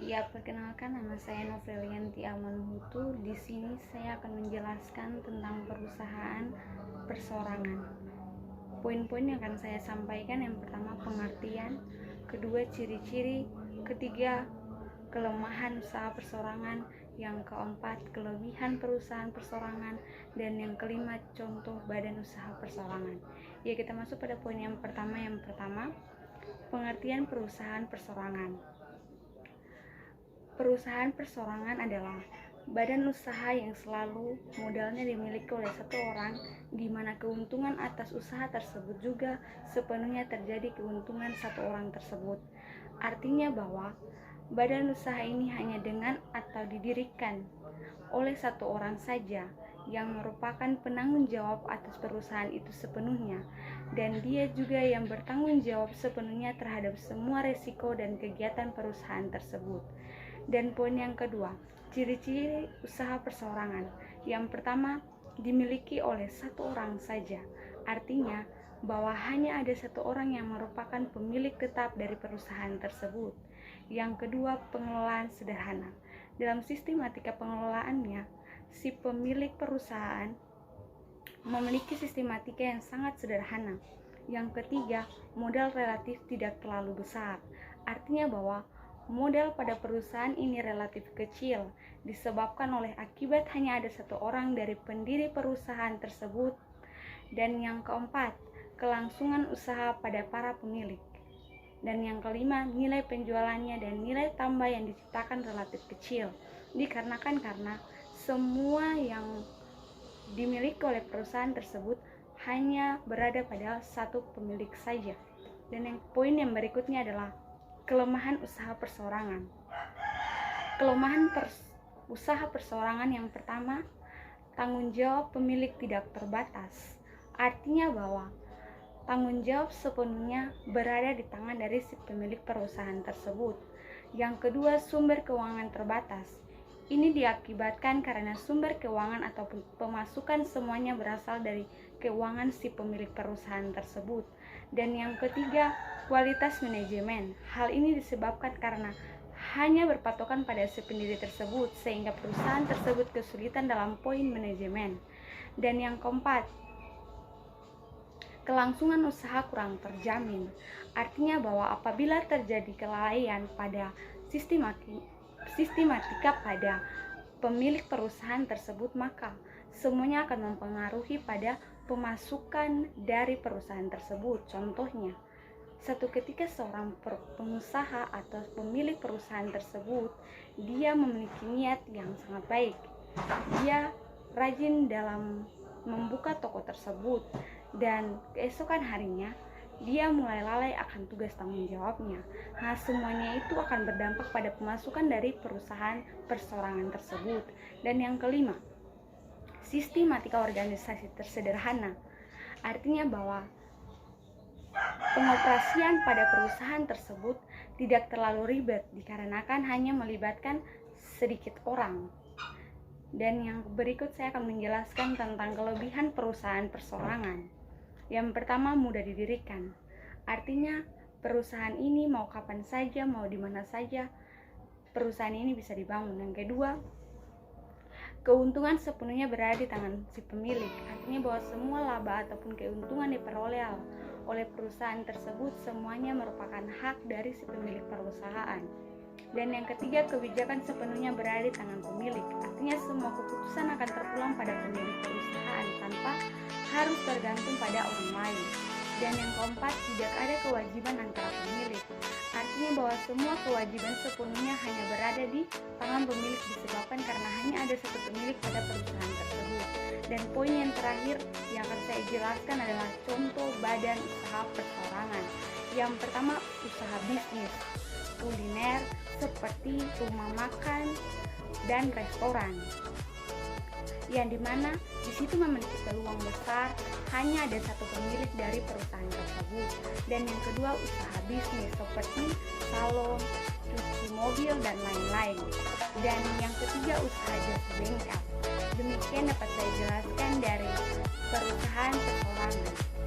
Ya, perkenalkan nama saya Novelianti Amanuhutu. Di sini saya akan menjelaskan tentang perusahaan persorangan. Poin-poin yang akan saya sampaikan, yang pertama pengertian, kedua ciri-ciri, ketiga kelemahan usaha persorangan, yang keempat kelebihan perusahaan persorangan, dan yang kelima contoh badan usaha persorangan. Ya, kita masuk pada poin yang pertama. Pengertian perusahaan persorangan. Perusahaan persorangan adalah badan usaha yang selalu modalnya dimiliki oleh satu orang, di mana keuntungan atas usaha tersebut juga sepenuhnya terjadi keuntungan satu orang tersebut. Artinya bahwa badan usaha ini hanya dengan atau didirikan oleh satu orang saja yang merupakan penanggung jawab atas perusahaan itu sepenuhnya, dan dia juga yang bertanggung jawab sepenuhnya terhadap semua resiko dan kegiatan perusahaan tersebut. Dan poin yang kedua, ciri-ciri usaha persorangan. Yang pertama, dimiliki oleh satu orang saja. Artinya bahwa hanya ada satu orang yang merupakan pemilik tetap dari perusahaan tersebut. Yang kedua, pengelolaan sederhana. Dalam sistematika pengelolaannya, si pemilik perusahaan memiliki sistematika yang sangat sederhana. Yang ketiga, modal relatif tidak terlalu besar. Artinya bahwa modal pada perusahaan ini relatif kecil, disebabkan oleh akibat hanya ada satu orang dari pendiri perusahaan tersebut. Dan yang keempat, kelangsungan usaha pada para pemilik. Dan yang kelima, nilai penjualannya dan nilai tambah yang diciptakan relatif kecil, dikarenakan karena semua yang dimiliki oleh perusahaan tersebut hanya berada pada satu pemilik saja. Dan poin yang berikutnya adalah kelemahan usaha persorangan. Kelemahan usaha persorangan yang pertama, tanggung jawab pemilik tidak terbatas. Artinya bahwa tanggung jawab sepenuhnya berada di tangan dari si pemilik perusahaan tersebut. Yang kedua, sumber keuangan terbatas. Ini diakibatkan karena sumber keuangan ataupun pemasukan semuanya berasal dari keuangan si pemilik perusahaan tersebut. Dan yang ketiga, kualitas manajemen. Hal ini disebabkan karena hanya berpatokan pada si pendiri tersebut, sehingga perusahaan tersebut kesulitan dalam poin manajemen. Dan yang keempat, kelangsungan usaha kurang terjamin. Artinya bahwa apabila terjadi kelalaian pada sistematika pada pemilik perusahaan tersebut, maka semuanya akan mempengaruhi pada pemasukan dari perusahaan tersebut. Contohnya, satu ketika seorang pengusaha atau pemilik perusahaan tersebut, dia memiliki niat yang sangat baik. Dia rajin dalam membuka toko tersebut, dan keesokan harinya dia mulai lalai akan tugas tanggung jawabnya. Nah, semuanya itu akan berdampak pada pemasukan dari perusahaan persorangan tersebut. Dan yang kelima, sistematika organisasi tersederhana. Artinya bahwa pengoperasian pada perusahaan tersebut tidak terlalu ribet, dikarenakan hanya melibatkan sedikit orang. Dan yang berikut saya akan menjelaskan tentang kelebihan perusahaan persorangan. Yang pertama, mudah didirikan. Artinya perusahaan ini mau kapan saja, mau di mana saja, perusahaan ini bisa dibangun. Yang kedua, keuntungan sepenuhnya berada di tangan si pemilik. Artinya bahwa semua laba ataupun keuntungan diperoleh oleh perusahaan tersebut semuanya merupakan hak dari si pemilik perusahaan. Dan yang ketiga, kebijakan sepenuhnya berada di tangan pemilik. Artinya semua keputusan akan terpulang pada pemilik perusahaan tanpa harus tergantung pada orang lain. Dan yang keempat, tidak ada kewajiban antara pemilik. Artinya bahwa semua kewajiban sepenuhnya hanya berada di tangan pemilik, disebabkan karena hanya ada satu pemilik pada perusahaan tersebut. Dan poin yang terakhir yang akan saya jelaskan adalah contoh badan usaha persorangan. Yang pertama, usaha bisnis kuliner seperti rumah makan dan restoran, yang dimana di situ memiliki peluang besar, hanya ada satu pemilik dari perusahaan tersebut. Dan yang kedua, usaha bisnis seperti salon, cuci mobil, dan lain-lain. Dan yang ketiga, usaha jasa bengkel. Demikian dapat saya jelaskan dari perusahaan persorangan.